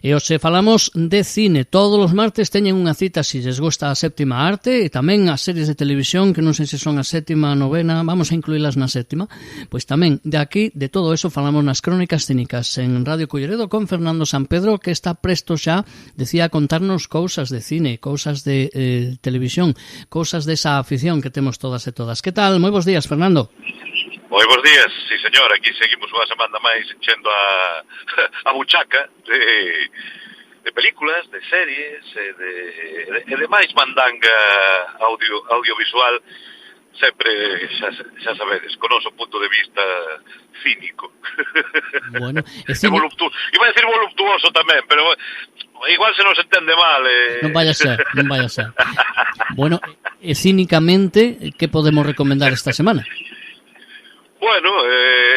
E hoxe falamos de cine. Todos os martes teñen unha cita se lles gusta a séptima arte e tamén as series de televisión, que non sei se son a sétima, a novena, vamos a incluílas na sétima. Pois tamén, de aquí, de todo eso, falamos nas Crónicas Cínicas en Radio Culleredo con Fernando Sampedro, que está presto xa, decía, a contarnos cousas de cine, cousas de televisión, cousas desa afición que temos todas e todas. Que tal? Moi bons días, Fernando. Moi bons días, sí señor, aquí seguimos unha semana máis enchendo a buchaca de películas, de series e de máis mandanga audiovisual, sempre, xa sabedes, con o noso punto de vista cínico. Bueno, iba a decir voluptuoso tamén, pero igual se nos entende mal. Non vaya a ser. Bueno, e cínicamente, que podemos recomendar esta semana? Bueno,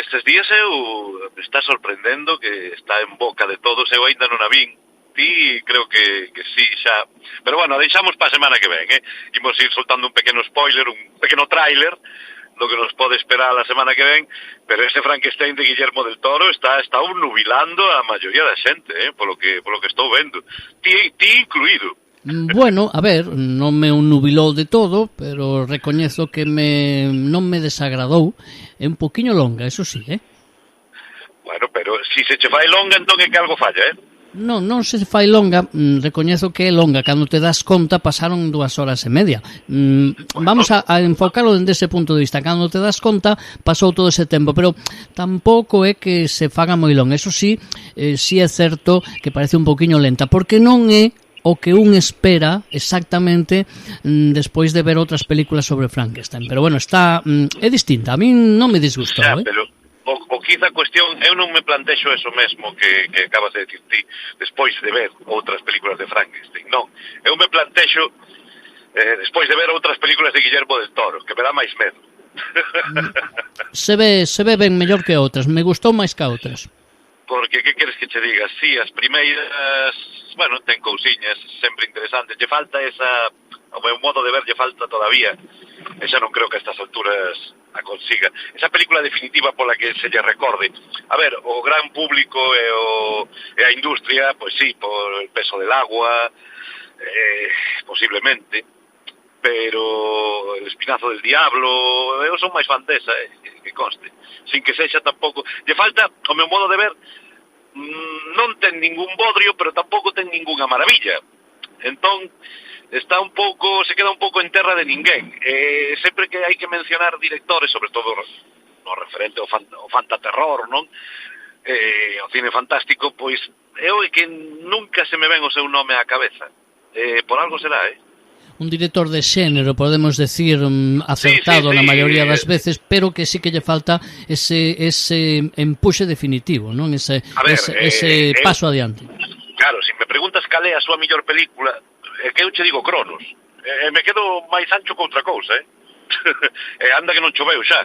estes días me está sorprendendo que está en boca de todos, eu ainda non a vin. Ti creo que sí, xa. Pero bueno, deixamos para a semana que ven, Imos ir soltando un pequeno spoiler, un pequeno tráiler do que nos pode esperar a semana que ven, pero ese Frankenstein de Guillermo del Toro está nubilando a maioría da xente, polo que estou vendo. Ti incluído. Bueno, a ver, non me nubilou de todo, pero recoñezo que non me desagradou. É un poquinho longa, eso sí, Bueno, pero si se che fai longa, entón é que algo falla, Non se fai longa, recoñezo que é longa. Cando te das conta, pasaron 2 horas e media. Vamos a enfocarlo dende ese punto de vista. Cando te das conta, pasou todo ese tempo, pero tampouco é que se faga moi longa. Eso sí, sí é certo que parece un poquinho lenta, porque non é o que un espera exactamente despois de ver outras películas sobre Frankenstein. Pero bueno, é distinta. A mí non me disgustou, Pero o quizá cuestión, eu non me plantexo eso mesmo que acabas de decir ti, despois de ver outras películas de Frankenstein. Non, eu me plantexo despois de ver outras películas de Guillermo del Toro, que me dá máis medo. Se ve ben mellor que outras. Me gustou máis que outras. Porque, que queres que che diga? Sí, as primeiras, bueno, ten cousiñas sempre interesantes. Lle falta ao meu modo de ver, lle falta todavía. E xa non creo que a estas alturas a consiga. Esa película definitiva pola que se lle recorde. A ver, o gran público e a industria, pois sí, por el peso del agua, posiblemente, pero El espinazo del diablo, eu son máis fan desa, que conste, sin que sexa tampouco. Lle falta, ao meu modo de ver, non ten ningún bodrio, pero tampouco ten ningunha maravilla. Entón, se queda un pouco en terra de ninguén. Sempre que hai que mencionar directores, sobre todo no referente ao fantaterror, non? O cine fantástico, pois é que nunca se me ven o seu nome á cabeza. Por algo será, Un director de xénero, podemos decir, acertado na maioría das veces, pero que sí que lle falta ese empuxe definitivo, non? Ese paso adiante. Claro, se me preguntas cal é a súa mellor película, é que eu che digo Cronos. Me quedo máis ancho que outra cousa, anda que non choveu xa.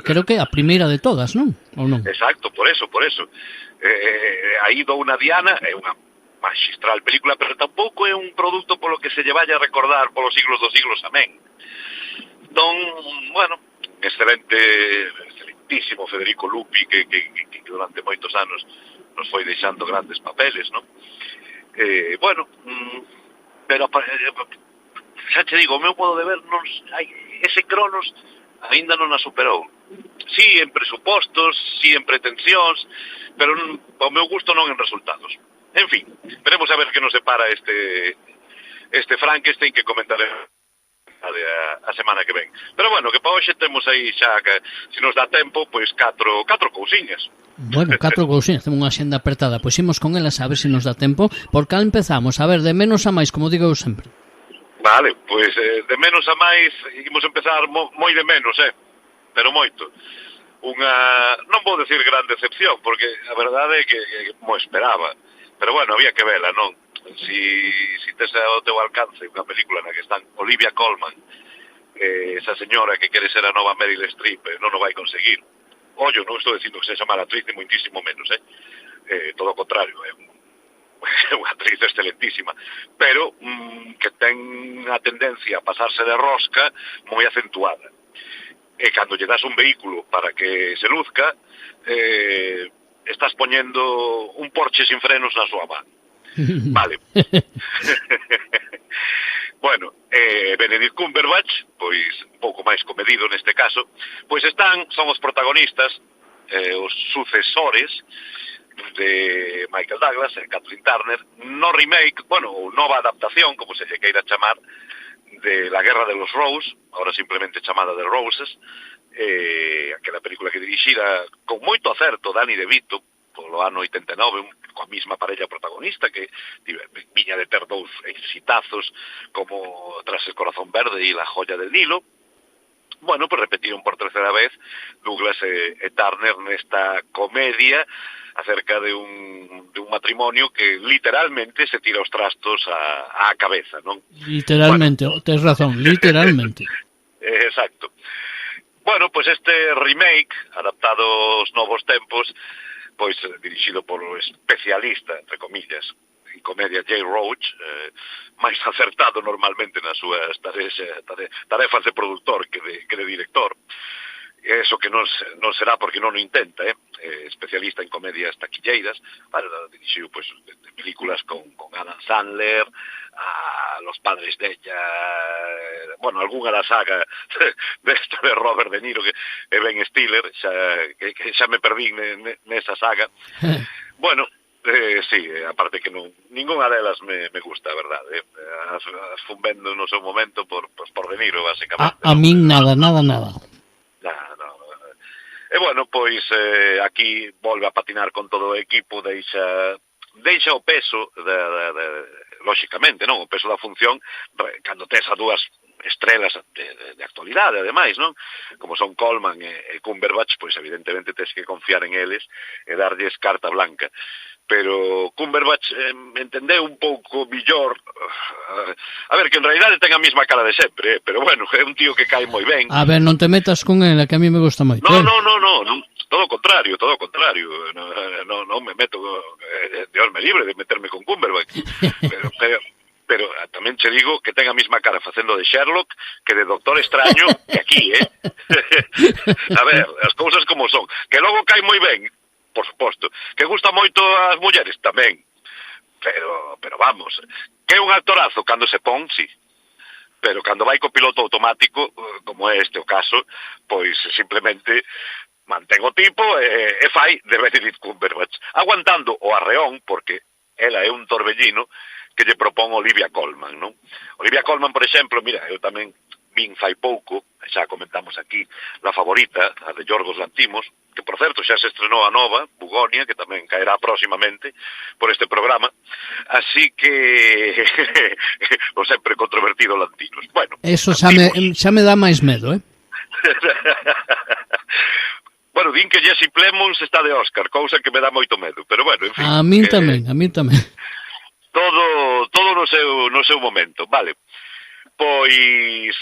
Creo que a primeira de todas, non? Ou non? Exacto, por eso. Aí dou unha diana, é unha magistral película, pero tampouco é un produto polo que se lle vaya a recordar polos siglos dos siglos, amén. Entón, bueno, excelentísimo Federico Lupi, que durante moitos anos nos foi deixando grandes papeles, non? Bueno, pero xa te digo, o meu modo de ver, ese Cronos aínda non a superou. Sí en presupostos, sí en pretensións, pero ao meu gusto non en resultados. En fin, veremos a ver que nos separa este Frankenstein que comentaré a semana que ven. Pero bueno, que para hoxe temos aí xa, que se nos dá tempo, pois 4 cousiñas. Bueno, 4 cousiñas, temos unha xenda apertada. Pois imos con elas a ver se nos dá tempo. Por cal empezamos? A ver, de menos a máis, como digo eu sempre. Vale, pois de menos a máis imos empezar moi de menos, pero moito. Non vou decir gran decepción, porque a verdade é que mo esperaba. Pero bueno, había que vela, non? Si tes ao teu alcance unha película na que están Olivia Colman, esa señora que quere ser a nova Meryl Streep, non o vai conseguir. Ollo, non estou dicindo que sexa mala actriz, ni moitísimo menos, todo o contrario, é unha actriz excelentísima, pero que ten a tendencia a pasarse de rosca moi acentuada. E cando lle das un vehículo para que se luzca, estás poñendo un Porsche sin frenos na súa man. Vale. Bueno, Benedict Cumberbatch, pois un pouco máis comedido neste caso, pois son os protagonistas, os sucesores de Michael Douglas e Kathleen Turner no remake, ou nova adaptación, como se queira chamar, de La Guerra de los Roses, ahora simplemente chamada The Roses, aquela película que dirixira con moito acerto Danny DeVito polo ano 89, coa mesma parella protagonista que viña de ter dous exitazos como Tras el corazón verde e La joya del Nilo. Bueno, pues repetiron por tercera vez Douglas e Turner nesta comedia acerca de un matrimonio que literalmente se tira os trastos á cabeza, non? Literalmente, tes razón, literalmente. Exacto. Bueno, pues este remake, adaptado aos novos tempos, pois dirixido por o especialista, entre comillas, en comedia Jay Roach, máis acertado normalmente nas súas tarefas de produtor que de director. Eso que non será porque non o intenta, especialista en comedias taquilleiras, dirixiu pois de películas con Adam Sandler, a Los padres de ella, algunha da saga de Robert De Niro e Ben Stiller, xa me perdín nesa saga. Bueno, sí, aparte que ninguna delas me gusta, a verdade. As fun vendo no seu momento por De Niro, basicamente. A min nada. E bueno, pois aquí volve a patinar con todo o equipo, deixa o peso lóxicamente, non? O peso da función cando tes a dúas estrelas de actualidade, ademais, non? Como son Colman e Cumberbatch, pois evidentemente tes que confiar en eles e darlles carta blanca. Pero Cumberbatch entendeu un pouco millor, a ver, que en realidade ten a mesma cara de sempre, pero bueno, é un tío que cae moi ben. A ver, non te metas con ele, que a mí me gusta moito. No, todo o contrario, non me meto, Dios me libre de meterme con Cumberbatch, pero tamén che digo que ten a mesma cara facendo de Sherlock que de Doctor Extraño que aquí, A ver, as cousas como son, que logo cae moi ben, por suposto, que gusta moito as mulleres tamén, pero vamos, que é un actorazo cando se pon, sí, pero cando vai co piloto automático, como é este o caso, pois simplemente mantén o tipo e fai de Benedict Cumberbatch, aguantando o arreón, porque ela é un torbellino que lle propón Olivia Colman, non? Olivia Colman, por exemplo, mira, eu tamén vin fai pouco, xa comentamos aquí, La favorita, a de Yorgos Lanthimos, que por certo xa se estrenou a nova, Bugonia, que tamén caerá próximamente por este programa, así que o sempre controvertido Lanthimos. Bueno, eso xa me dá máis medo, Bueno, din que Jesse Plemons está de Oscar, cousa que me dá moito medo, pero bueno, en fin. A min tamén. Todo no seu momento, vale. Pois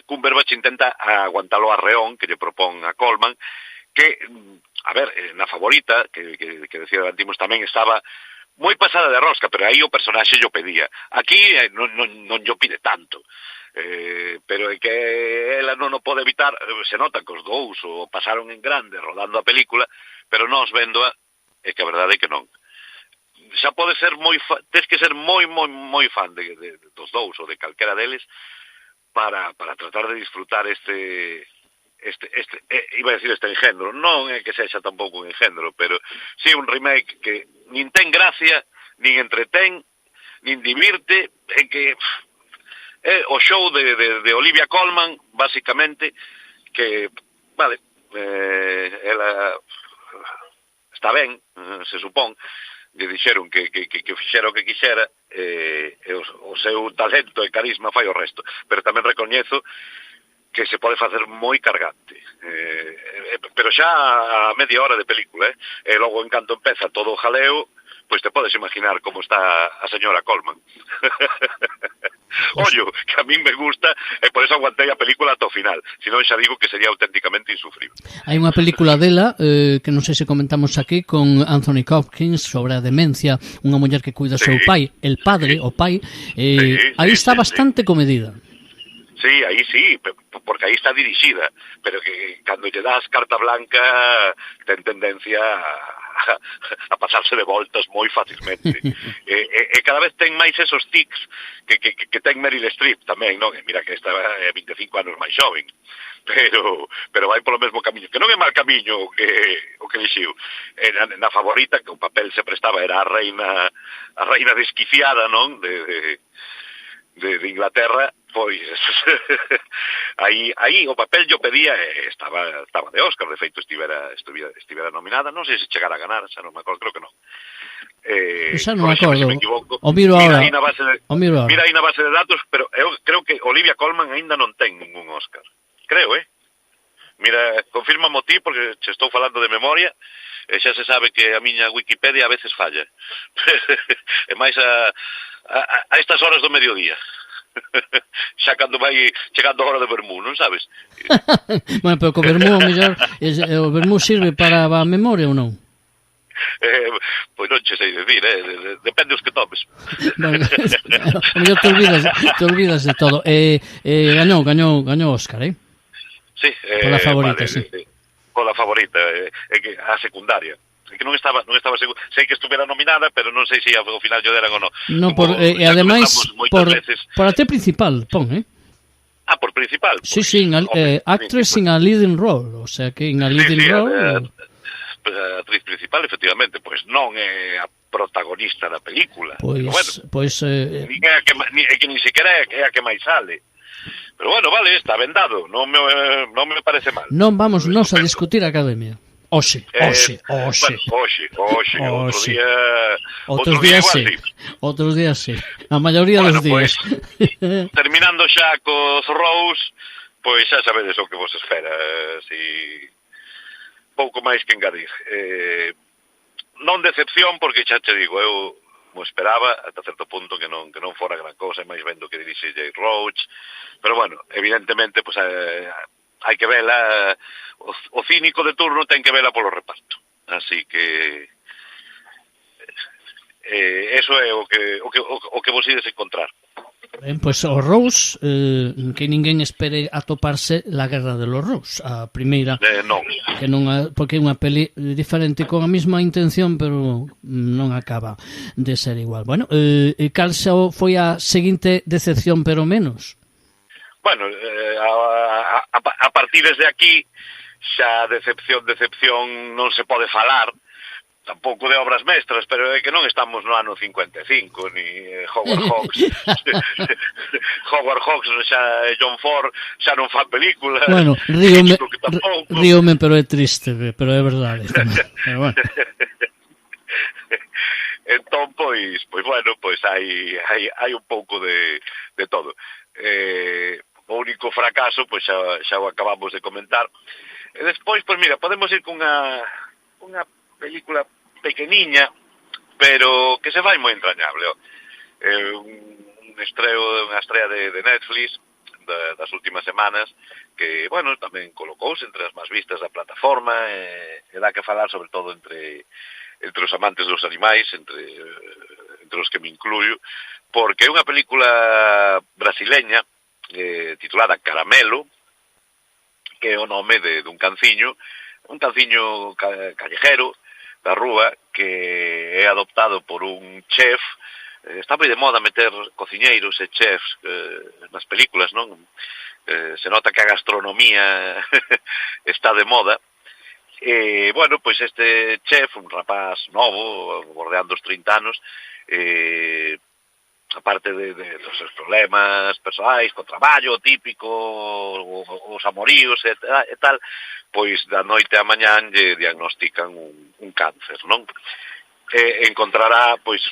Cumberbatch intenta aguantar o arreón que lle propón a Colman, que, a ver, na favorita, que decía Lanthimos tamén estaba moi pasada de rosca, pero aí o personaxe yo pedía. Aquí non yo pide tanto. Pero é que ela non o pode evitar, se nota que os dous o pasaron en grande rodando a película, pero nós véndoa é que a verdade é que non. Xa pode ser tes que ser moi fan dos dous ou de calquera deles para tratar de disfrutar iba a decir este engendro, non é que sexa tampouco un engendro, pero si un remake que nin ten gracia, nin entretén, nin divirte, é que é o show de Olivia Colman, basicamente, que, vale, ela está ben, se supón, lle dixeron que fixera o que quixera, e o seu talento e carisma fai o resto, pero tamén recoñezo que se pode facer moi cargante, pero xa a media hora de película, e logo en canto empeza todo o jaleo, pois te podes imaginar como está a señora Colman. Ollo, que a min me gusta e por eso aguantei a película ata o final, senón xa digo que sería auténticamente insufrible. Hai unha película dela que non sei se comentamos aquí con Anthony Hopkins sobre a demencia, unha muller que cuida o seu pai, el padre, o pai, aí está bastante comedida. Sí, aí sí, porque aí está dirixida, pero que cando lle das carta blanca ten tendencia a pasarse de voltas moi facilmente. E cada vez ten máis esos tics que ten Meryl Streep tamén, non? E mira que esta é 25 anos máis xoven, pero vai polo mesmo camiño, que non é mal camiño o que elixiu. Na Favorita, que o papel se prestaba, era a reina desquiciada, non? De Inglaterra, pois aí o papel yo pedía e estaba de Óscar, de feito estivera nominada, non sei se chegara a ganar, xa non me acordo, creo que non. Xa non me acordo. Se me equivoco. O miro Mira ahora. aí na base de datos, pero eu creo que Olivia Colman aínda non ten ningún Óscar. Creo, Mira, confírmamo ti, porque che estou falando de memoria, e xa se sabe que a miña Wikipedia a veces falla. E máis a estas horas do mediodía. Xa cando vai chegando a hora de vermú, non sabes? Bueno, pero co vermú, o mellor, o vermú sirve para a memoria ou non? Pois non che sei dicir, depende os que tomes. Bueno, o mellor te olvidas de todo. Gañou Óscar, Sí, pola Favorita, vale, sí. Pola Favorita, que a secundaria. Que non estaba seguro. Sei que estuvera nominada, pero non sei se ao final yo deran ou non. No, e ademais por a principal, pon, por principal. Sí, sí, actress in a leading role, o sea que in a leading role. A actriz principal, efectivamente, pois non é a protagonista da película. Pois que ni siquiera é a que máis sale. Pero bueno, vale, está vendado, non me parece mal. Non vamos nos a discutir a Academia. Oxe. Outros días sí. A maioría dos días. Pues, terminando xa cos Rose, pois xa sabedes o que vos espera. Pouco máis que engadir. Non decepción, porque xa te digo, eu mo esperaba ata certo punto que non fora gran cousa, máis vendo que dirixe Jay Roach, pero bueno, evidentemente pues, hai que vela, o cínico de turno ten que vela polo reparto, así que eso é o que vos ides encontrar. Ben, pois o Rose, que ninguén espere atoparse La Guerra de los Rose, a primeira, non. Que non, porque é unha peli diferente con a mesma intención, pero non acaba de ser igual. Bueno, cal foi a seguinte decepción, pero menos? Bueno, a partir desde aquí xa decepción non se pode falar, tampouco de obras mestras, pero é que non estamos no ano 55, ni Howard Hawks xa John Ford xa non fan película. Bueno, ríome, pero é triste, pero é verdade. Pero bueno. Entón, pois bueno, pois hai un pouco de todo. O único fracaso, pois xa o acabamos de comentar. E despois, pois mira, podemos ir con unha película pequeniña, pero que se vai moi entrañable. Unha estrea de Netflix das últimas semanas que, bueno, tamén colocouse entre as máis vistas da plataforma e dá que falar sobre todo entre os amantes dos animais, entre os que me incluyo, porque é unha película brasileña titulada Caramelo, que é o nome dun canciño callejero da rúa que é adoptado por un chef. Está moi de moda meter cociñeiros e chefs nas películas, non? Se nota que a gastronomía está de moda. Bueno, pois este chef, un rapaz novo, bordeando os 30 anos, aparte dos seus problemas persoais, co traballo típico, os amoríos e tal, pois da noite a mañán lle diagnostican un cáncer, non? Encontrará, pois,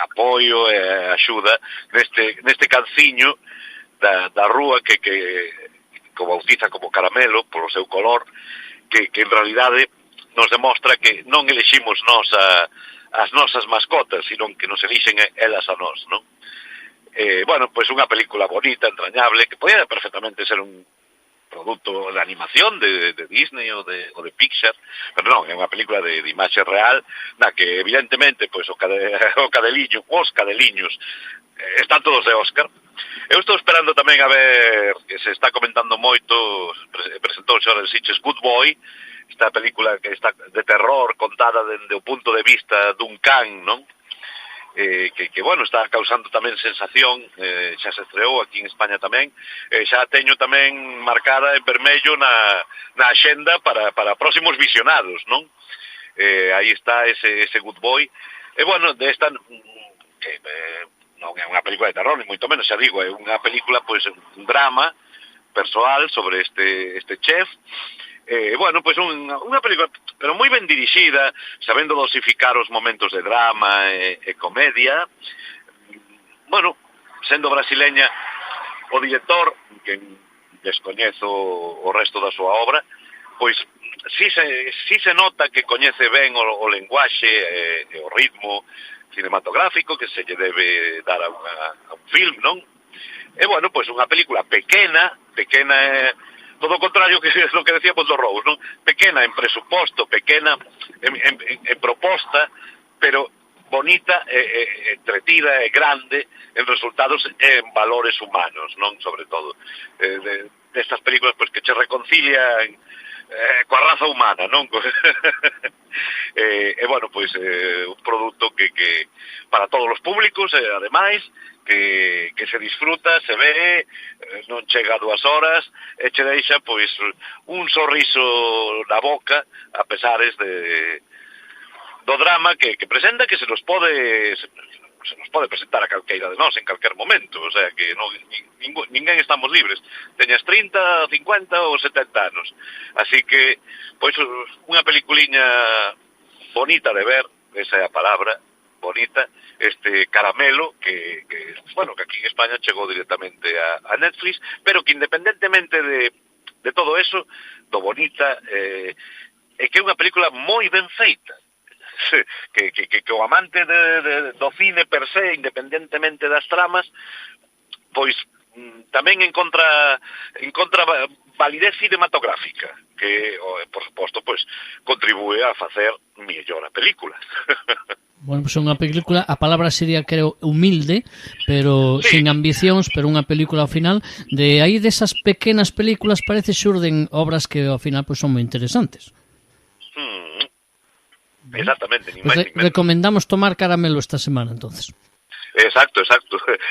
apoio e axuda neste canciño da rúa que o bautiza como Caramelo, polo seu color, que en realidade nos demostra que non eleximos nós as nosas mascotas, sino que nos elixen elas a nós, non? Bueno, pois unha película bonita, entrañable, que podía perfectamente ser un produto de animación de Disney ou de Pixar, pero non, é unha película de imaxe real, na que evidentemente pois os cadeliños están todos de Óscar, Eu estou esperando tamén a ver, que se está comentando moito, presentouse ahora el Sitges Good Boy, esta película que está de terror contada dende o punto de vista dun can, non? Que bueno, está causando tamén sensación, xa se estreou aquí en España tamén, xa teño tamén marcada en vermello na axenda para próximos visionados, non? Aí está ese Good Boy, e bueno, desta que non é unha película de terror, ni moito menos, xa digo, é unha película, pois, un drama persoal sobre este chef. Bueno, pois unha película, pero moi ben dirixida, sabendo dosificar os momentos de drama e comedia. Bueno, sendo brasileña, o director, que descoñezo o resto da súa obra, pois si se nota que coñece ben o lenguaxe e o ritmo cinematográfico que se lle debe dar a un film, non? E bueno, pois unha película pequena todo o contrario que lo que decíamos dos Rous, non? Pequena en presuposto, pequena en proposta, pero bonita, entretida e grande en resultados e en valores humanos, non? Sobre todo, destas películas pois, que che reconcilian coa raza humana, non? Bueno, pois un produto que para todos os públicos, ademais, que se disfruta, se ve, non chega a 2 horas, e che deixa, pois, un sorriso na boca, a pesares do drama que presenta, que se nos pode presentar a calqueira de nós en calquer momento, o sea, que ninguén estamos libres, teñas 30, 50 ou 70 anos, así que, pois, unha peliculiña bonita de ver, esa é a palabra, bonita, este Caramelo, que aquí en España chegou directamente a Netflix, pero que independentemente de todo eso, do bonita, é que é unha película moi ben feita, que o amante do cine per se, independentemente das tramas, pois tamén encontra validez cinematográfica, que, por suposto, pois contribúe a facer mellor a película. Bueno, pois unha película, a palabra sería, creo, humilde, pero sí, sin ambicións, pero unha película ao final, de aí desas pequenas películas parece xurden obras que ao final pois son moi interesantes. Exactamente, Pues recomendamos tomar Caramelo esta semana, entonces. Exacto.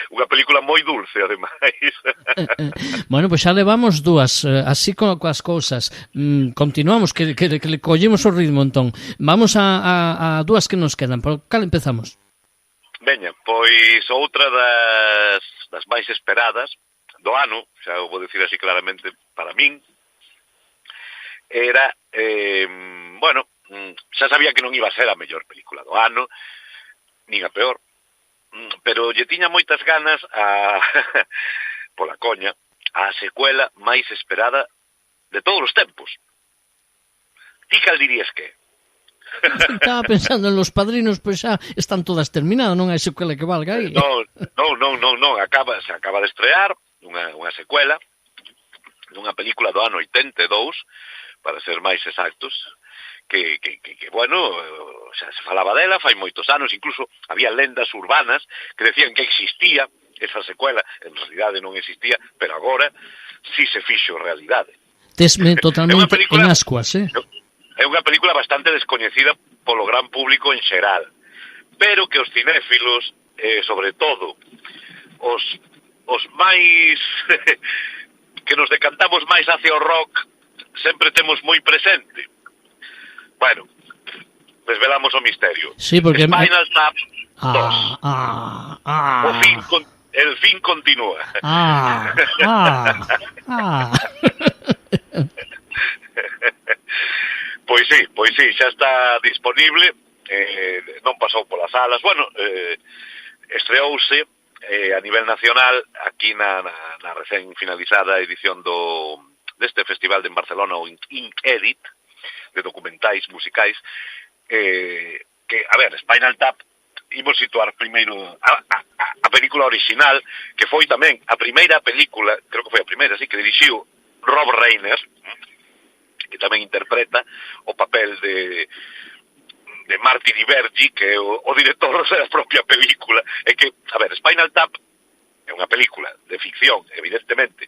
Unha película moi dulce, ademais. Bueno, pois xa levamos 2, así coas cousas. Continuamos, que le collemos o ritmo, entón. Vamos a 2 que nos quedan. Por cal empezamos? Veña, pois outra das máis esperadas do ano, xa o vou dicir así claramente para min, era, bueno, xa sabía que non iba a ser a mellor película do ano, nin a peor, pero lle tiña moitas ganas pola coña, a secuela máis esperada de todos os tempos. Ti cal dirías que? Estaba pensando en Los Padrinos, pois xa están todas terminadas, non hai secuela que valga aí. Non, se acaba de estrear unha secuela dunha película do ano 82, para ser máis exactos, que bueno, xa se falaba dela fai moitos anos, incluso había lendas urbanas que decían que existía esa secuela, en realidade non existía, pero agora si se fixo realidade. Tesme totalmente en ascuas, É unha película bastante descoñecida polo gran público en xeral, pero que os cinéfilos, sobre todo os máis que nos decantamos máis hacia o rock, sempre temos moi presente. Bueno, desvelamos o misterio. Sí, porque Spinal Tap 2. El fin continúa. Pois sí, xa está disponible, non pasou polas salas. Bueno, estreouse a nivel nacional aquí na recén finalizada edición deste festival de Barcelona, o Inc-Edit, de documentais musicais, que, a ver, Spinal Tap, imos situar primeiro a película original, que foi tamén a primeira película, creo que foi a primeira, sí, que dirixiu Rob Reiner, que tamén interpreta o papel de Martin Ivergi, que é o director da propia película. É que, a ver, Spinal Tap é é unha película de ficción, evidentemente,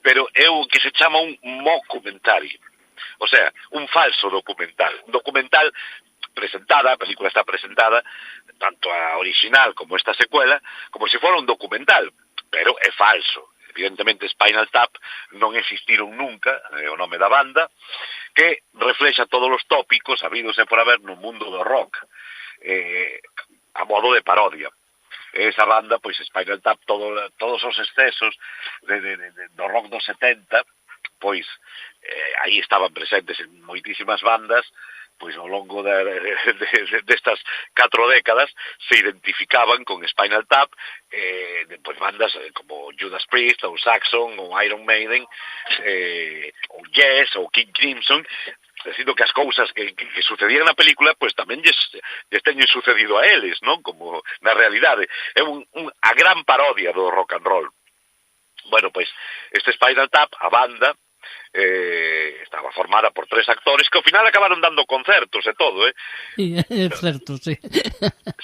pero é o que se chama un mockumentary, o sea, un falso documental. Un documental presentada, a película está presentada, tanto a original como esta secuela, como se fora un documental, pero é falso. Evidentemente Spinal Tap non existiron nunca, o nome da banda, que reflexa todos os tópicos habidos e por haber no mundo do rock, a modo de parodia. Esa banda, pois Spinal Tap, todos os excesos do rock dos 70, pois aí estaban presentes en moitísimas bandas, pois ao longo destas 4 décadas se identificaban con Spinal Tap, pois bandas como Judas Priest, ou Saxon, ou Iron Maiden, ou Yes, ou King Crimson, dicindo que as cousas que sucedían na película, pois tamén lles teñen sucedido a eles, non? Como na realidade. É a gran parodia do rock and roll. Bueno, pois, este Spinal Tap, a banda, estaba formada por 3 actores que ao final acabaron dando concertos e todo, É certo, sí.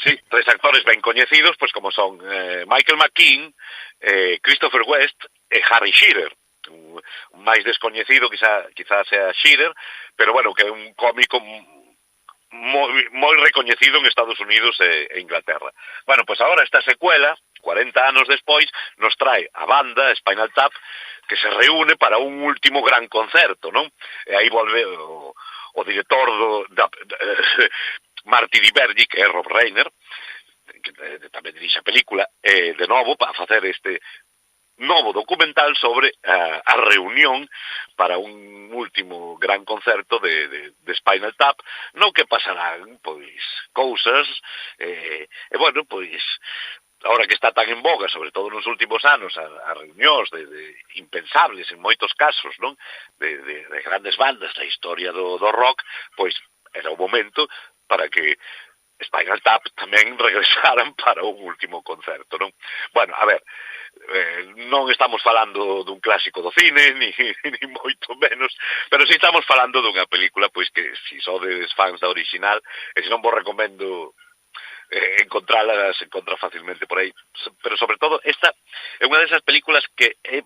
Sí, 3 actores ben coñecidos, pois como son Michael McKean, Christopher West e Harry Shearer. Un máis descoñecido quizá sea Shearer, pero bueno, que é un cómico moi recoñecido en Estados Unidos e Inglaterra. Bueno, pois agora esta secuela, 40 anos despois, nos trae a banda Spinal Tap, que se reúne para un último gran concerto, non? E aí volve o director Marty DiBergi, que é Rob Reiner, que tamén dirixe a película, de novo, para facer este novo documental sobre a reunión para un último gran concerto de Spinal Tap, no que pasarán, pois, cousas, e bueno, pois, ahora que está tan en boga, sobre todo nos últimos anos, a reunións de impensables en moitos casos, non? De grandes bandas da historia do rock, pois, era o momento para que Spinal Tap tamén regresaran para un último concerto, non? Bueno, a ver, non estamos falando dun clásico do cine, ni moito menos, pero si estamos falando dunha película, pois que si sodes fans da original, e se non vos recomendo encontrala, se encontra facilmente por aí, pero sobre todo esta é unha desas películas que é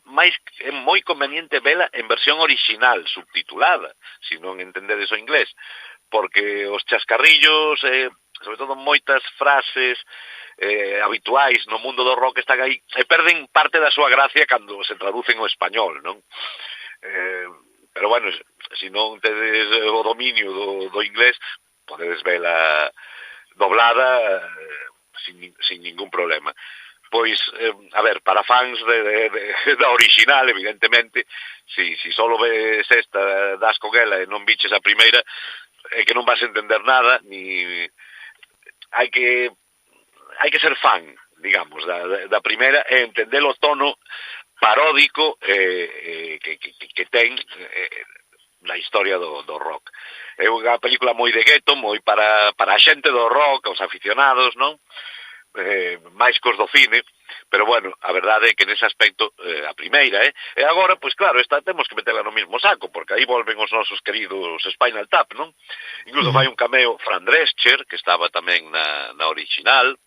moi conveniente vela en versión original, subtitulada, se non entendedes o inglés, porque os chascarrillos, sobre todo moitas frases habituais no mundo do rock están aí e perden parte da súa gracia cando se traducen ao español, non? Pero bueno, se non tedes o dominio do inglés, podedes vela doblada sin ningún problema. Pois, a ver, para fans da original, evidentemente, si solo ves esta, das con ela e non biches a primeira, é que non vas a entender nada, ni hai que ser fan, digamos, da primeira e entender o tono paródico que ten na historia do rock. É unha película moi de gueto, moi para a xente do rock, os aficionados, non? Máis cos do cine, pero bueno, a verdade é que nese aspecto a primeira, e agora, pois claro, esta temos que meterla no mismo saco, porque aí volven os nosos queridos Spinal Tap, non? Incluso fai un cameo Fran Drescher, que estaba tamén na original.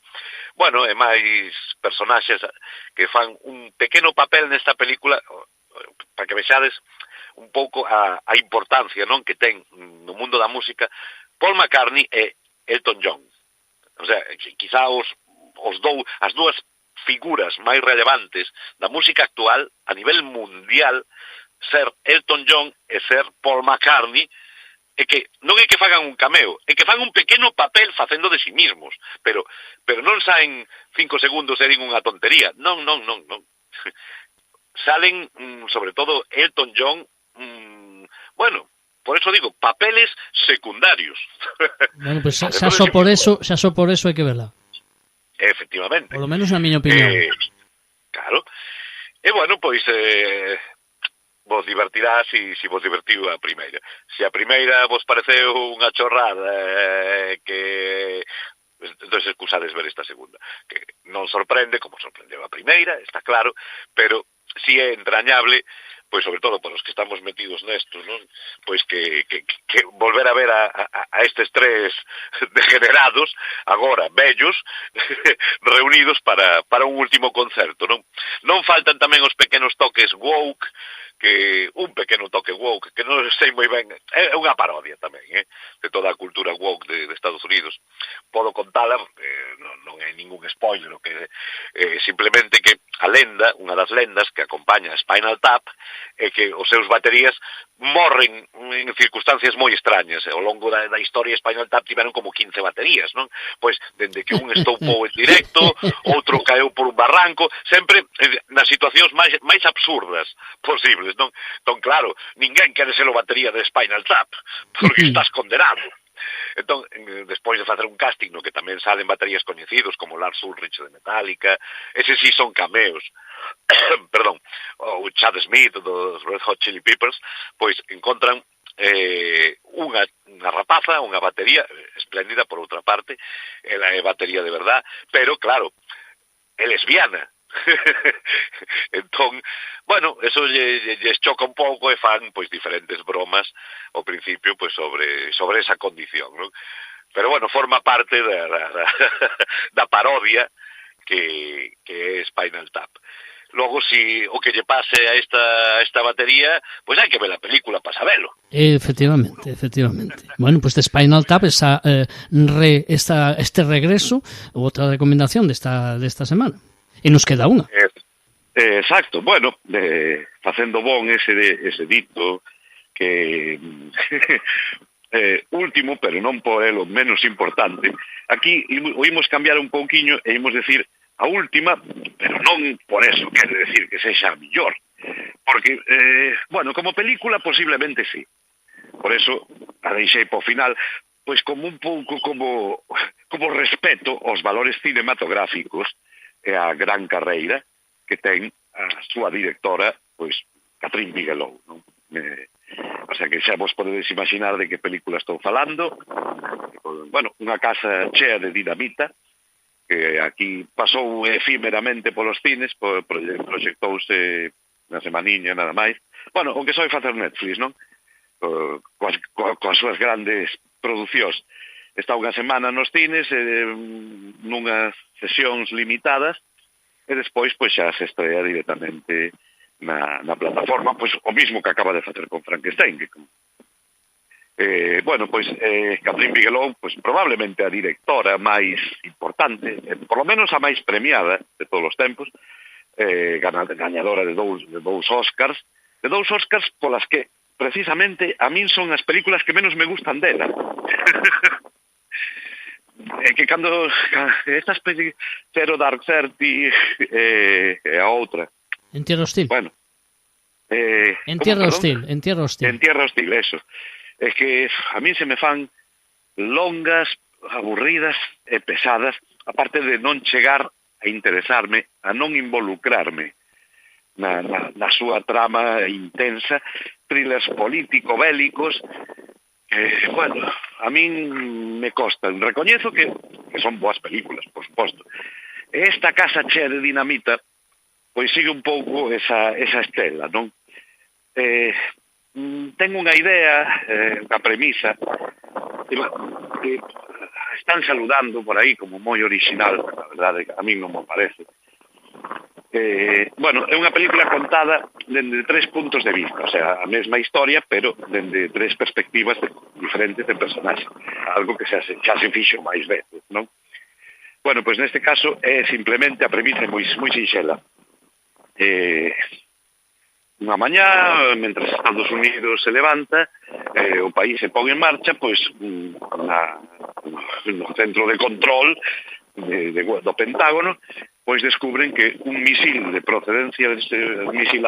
Bueno, e máis personaxes que fan un pequeno papel nesta película, para que vexades un pouco a importancia, non, que ten no mundo da música Paul McCartney e Elton John. O sea, quizá as dúas figuras máis relevantes da música actual a nivel mundial, ser Elton John e ser Paul McCartney, é que non é que fagan un cameo, é que fan un pequeno papel facendo de sí mismos, pero non saen 5 segundos e din unha tontería. Non. Salen, sobre todo, Elton John, bueno, por eso digo, papeles secundarios. Bueno, pues xa só por eso hai que verla. Efectivamente. Por lo menos na miña opinión. Claro. E bueno, pois vos divertirá se vos divertiu a primeira. Se a primeira vos pareceu unha chorrada que entón excusades ver esta segunda, que non sorprende como sorprendeu a primeira, está claro, pero si é entrañable pois sobre todo para os que estamos metidos nestos, non? Pois que volver a ver a estes tres degenerados, agora vellos, reunidos para un último concerto, non? Non faltan tamén os pequenos toques woke, que un pequeno toque woke, que non sei moi ben, é unha parodia tamén, de toda a cultura woke de Estados Unidos. Podo contala, non é ningún spoiler, que simplemente que a lenda, unha das lendas que acompaña a Spinal Tap, é que os seus baterías morren en circunstancias moi extrañas. Ao longo da historia Spinal Tap tiveron como 15 baterías, non? Pois, dende que un estoupou en directo, outro caeu por un barranco, sempre nas situacións máis absurdas posibles, non? Entón, claro, ninguén quere ser o batería de Spinal Tap, porque estás condenado. Entón, despois de facer un casting no que tamén salen baterías coñecidos como Lars Ulrich de Metallica, ese sí son cameos, perdón, o Chad Smith dos Red Hot Chili Peppers, pois encontran unha rapaza, unha batería espléndida por outra parte, ela é batería de verdad, pero claro, é lesbiana. Entón, bueno, eso lles choca un pouco e fan pois diferentes bromas ao principio pois sobre esa condición, non? Pero bueno, forma parte da parodia que é Spinal Tap. Logo, si o que lle pase a esta batería, pois hai que ver a película para sabelo. Efectivamente. Bueno, pues de Spinal Tap este regreso, outra recomendación desta semana. E nos queda unha. Exacto, bueno, facendo bon ese dito que último, pero non por elo menos importante, aquí oímos cambiar un pouquiño e imos decir a última, pero non por eso quere decir que sexa a millor, porque, bueno, como película posiblemente sí, por eso a deixei po final, pois como un pouco como respeto aos valores cinematográficos e a gran carreira que ten a súa directora, pois, Catherine Bigelow, non? O sea, que xa vos podedes imaginar de que película estou falando. Bueno, unha casa chea de dinamita, que aquí pasou efímeramente polos cines, proxectouse unha semaniña nada máis. Bueno, o que soi facer Netflix, non? Coas súas grandes producións. Está unha semana nos cines, nunhas sesións limitadas, e despois pois xa se estrea directamente na plataforma, pois o mismo que acaba de facer con Frankenstein. Bueno, pois Catherine Bigelow, pois probablemente a directora máis importante, por lo menos a máis premiada de todos os tempos, gañadora de dous Oscars polas que precisamente a min son as películas que menos me gustan dela. É que cando estas películas Zero Dark Thirty e a outra En Tierra Hostil. Bueno, En Tierra Hostil, eso. É que a mí se me fan longas, aburridas e pesadas, aparte de non chegar a interesarme, a non involucrarme na súa trama intensa, thrillers político-bélicos. Bueno, a min me costan. Recoñezo que son boas películas, por suposto. Esta casa chea de dinamita pois sigue un pouco esa estela, non? Tengo unha idea, unha premisa, que están saludando por aí como moi original, a verdade, a min non me parece. Bueno, é unha película contada dende tres puntos de vista, o sea, a mesma historia, pero dende tres perspectivas diferentes de personaxe, algo que xa se fixo máis veces, non? Bueno, pois neste caso é simplemente a premisa moi sinxela. Unha mañá, mentre Estados Unidos se levanta, o país se pon en marcha, pois no centro de control do Pentágono, pois descubren que un misil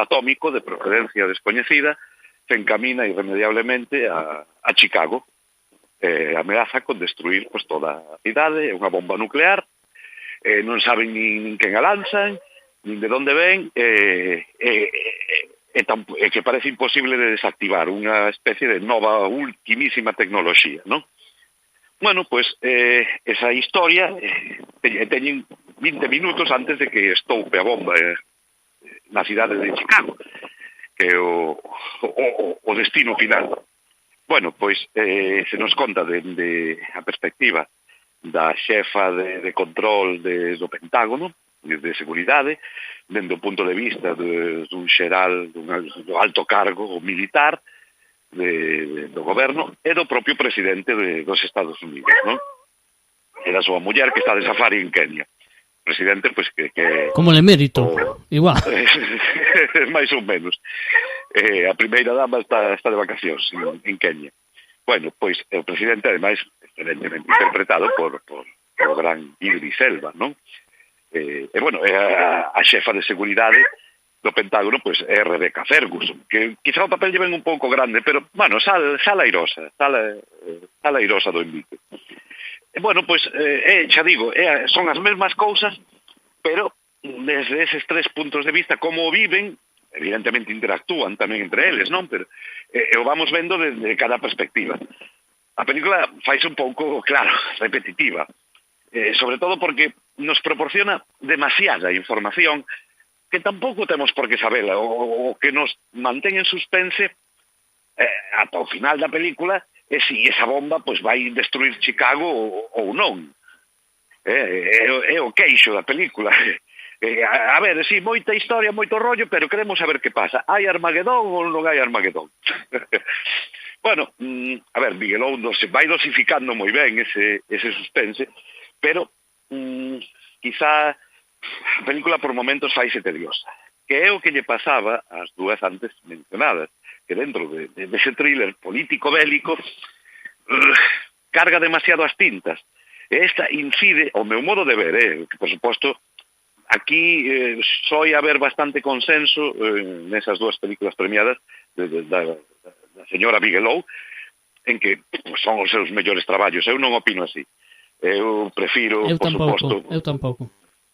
atómico de procedencia descoñecida se encamina irremediablemente a Chicago, ameaza con destruir pois toda a cidade, é unha bomba nuclear, non saben nin quen a lanzan, nin de onde ven, que parece imposible de desactivar, unha especie de nova ultimísima tecnoloxía, non? Bueno, pois esa historia teñen 20 minutos antes de que estoupe a bomba na cidade de Chicago, que o destino final. Bueno, pois se nos conta de a perspectiva da xefa de control do Pentágono, de seguridade, dende o punto de vista dun xeral, do alto cargo, o militar, do goberno, e do propio presidente dos Estados Unidos, non? E da súa muller que está de safari en Kenia. Presidente, pois que como el emérito, igual. máis ou menos. A primeira dama está de vacacións en Kenia. Bueno, pois o presidente, ademais, excelentemente interpretado por o gran Idris Elba, non? Bueno, a xefa de seguridade do Pentágono, pois, é Rebecca Ferguson, que quizá o papel lle ven un pouco grande, pero, bueno, sal airosa do envite. Bueno, pois, xa digo, son as mesmas cousas, pero desde eses tres puntos de vista, como viven, evidentemente interactúan tamén entre eles, non? Pero o vamos vendo desde cada perspectiva. A película faise un pouco, claro, repetitiva, sobre todo porque nos proporciona demasiada información que tampouco temos por que sabela, o que nos mantén en suspense ata o final da película, e si esa bomba pois vai destruir Chicago ou non. É o queixo da película. A ver, si, moita historia, moito rollo, pero queremos saber que pasa. Hai Armagedón ou non hai Armagedón? Bueno, a ver, Bigelow vai dosificando moi ben ese suspense, pero quizá a película por momentos faise tediosa, que é o que lle pasaba ás dúas antes mencionadas, que dentro dese thriller político-bélico carga demasiado as tintas. E esta incide, ao meu modo de ver, que por suposto aquí soi haber bastante consenso nesas dúas películas premiadas da señora Bigelow, en que son os seus mellores traballos. Eu non opino así. Eu prefiro, por suposto... Eu tampouco.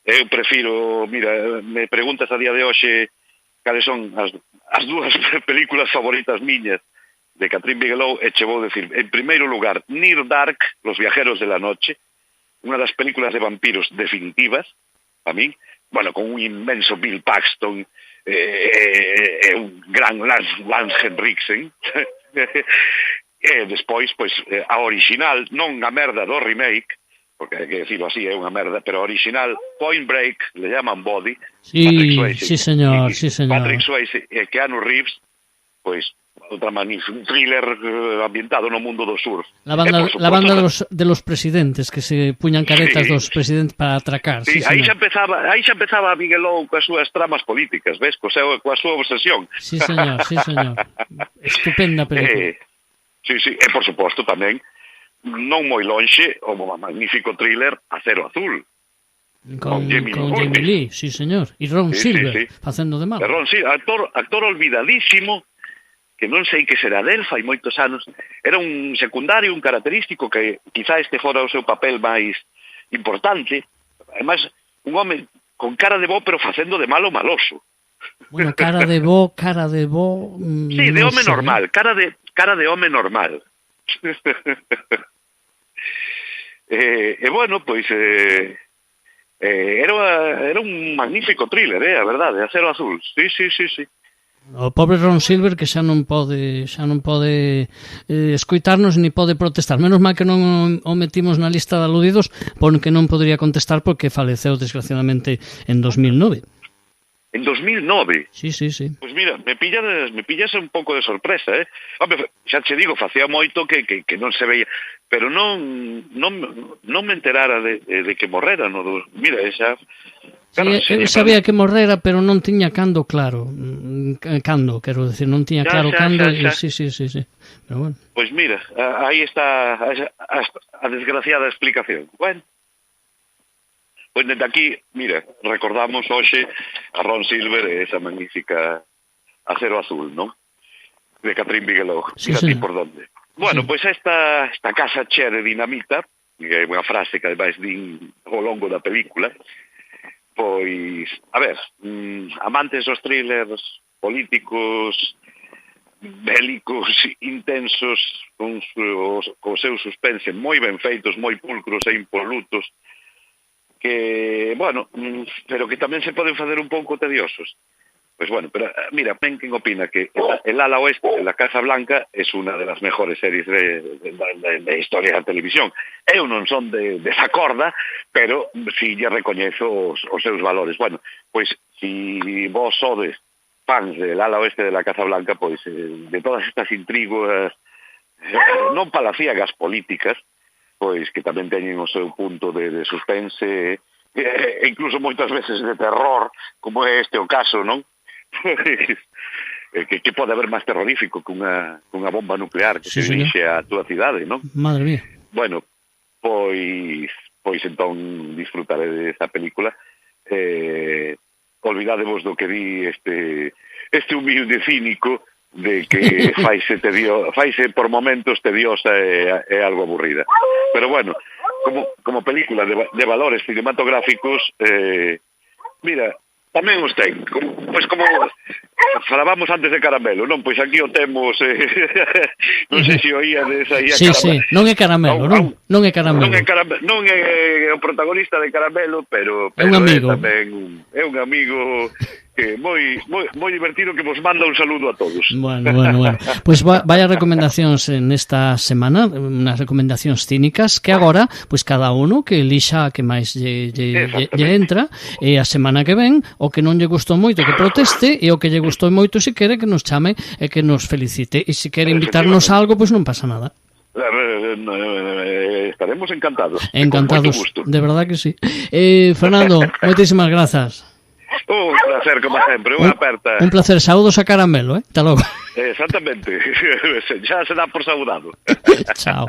Eu prefiro, mira, me preguntas a día de hoxe cales son as dúas películas favoritas miñas de Catherine Bigelow, e che vou decir, en primeiro lugar, Near Dark, Los viajeros de la noche, unha das películas de vampiros definitivas, a min, bueno, con un inmenso Bill Paxton e un gran Lance Henriksen, e despois, pois, a original, non a merda do remake, porque hai que decirlo así, é unha merda, pero original, Point Break, le llaman Body, sí, sí señor, sí señor. Patrick Swayze e Keanu Reeves, pois, outra magnífica, un thriller ambientado no mundo do surf. La banda de los presidentes, que se puñan caretas dos presidentes para atracar. Sí, aí xa empezaba a Bigelow coas súas tramas políticas, ves, coa súa obsesión. Sí señor, sí señor. Estupenda película. Sí, e por suposto tamén, non moi lonxe, o magnífico thriller Acero Azul. Con Jamie Lee, sí señor. E Ron Silver, facendo de malo. Ron Silver, actor olvidadísimo, que non sei que será del, fai moitos anos. Era un secundario, un característico, que quizá este fora o seu papel máis importante. Además, un home con cara de bo, pero facendo de malo maloso. Bueno, cara de bo... Sí, de home normal, cara de home normal. E bueno, pois era un magnífico thriller, a verdade, Acero Azul. Sí. O pobre Ron Silver, que xa non pode escoitarnos ni pode protestar. Menos mal que non o metimos na lista de aludidos, porque non podría contestar porque faleceu desgraciadamente en 2009. En 2009? Sí. Pois mira, me pillas un pouco de sorpresa, Hombre, xa che digo, facía moito que non se veía, pero non me enterara de que morrera, no? Mira, xa... Claro, sí, eu sabía que morrera, pero non tiña cando claro. Cando, quero decir, non tiña claro cando. Sí. Pero bueno. Pois mira, aí está a desgraciada explicación. Bueno. Pois dende aquí, mira, recordamos hoxe a Ron Silver e esa magnífica Acero Azul, non? De Catherine Bigelow. Sí, mira ti por donde. Bueno, pois esta casa chea de dinamita, que é unha frase que ademais din ao longo da película, pois, a ver, amantes dos thrillers políticos, bélicos, intensos, con os seus suspense moi ben feitos, moi pulcros e impolutos, que, bueno, pero que tamén se poden facer un pouco tediosos. Pues bueno, pero mira, ¿quién opina que el ala oeste de la Casa Blanca es una de las mejores series de historia da televisión? Eu non son de esa corda, pero si lle recoñezo os seus valores. Bueno, pois si vos sodes fans del ala oeste de la Casa Blanca, pois de todas estas intrigas non palaciagas políticas, pois que tamén teñen o seu punto de suspense e incluso moitas veces de terror, como é este o caso, non? que pode haber máis terrorífico que unha bomba nuclear que se dirixe a túa cidade, non? Madre mía. Bueno, pois entón disfrutaré desta película. Olvidadevos do que di este humilde cínico de que faise por momentos tediosa e algo aburrida. Pero bueno, como película de valores cinematográficos, mira, tamén os ten, como falábamos antes de Caramelo, non? Pois aquí o temos, non sei se oíades aí a Caramelo. Sí, non é Caramelo, non é Caramelo. Non é o protagonista de Caramelo, pero é un amigo. Tamén é un amigo que moi divertido, que vos manda un saludo a todos. Bueno. Pois vaya recomendacións en esta semana, unhas recomendacións cínicas que agora, pois cada uno que elixa a que máis lle entra, e a semana que ven o que non lle gustou moito que proteste, e o que lle gustou moito se quere que nos chame e que nos felicite, e se quere invitarnos a algo, pois non pasa nada. Estaremos encantados. Encantados, de verdad que sí. Fernando, moitísimas grazas. Un placer, como sempre, unha aperta. Un placer, saúdos a Caramelo, Hasta logo. Exactamente, xa se dá por saudado. Chao.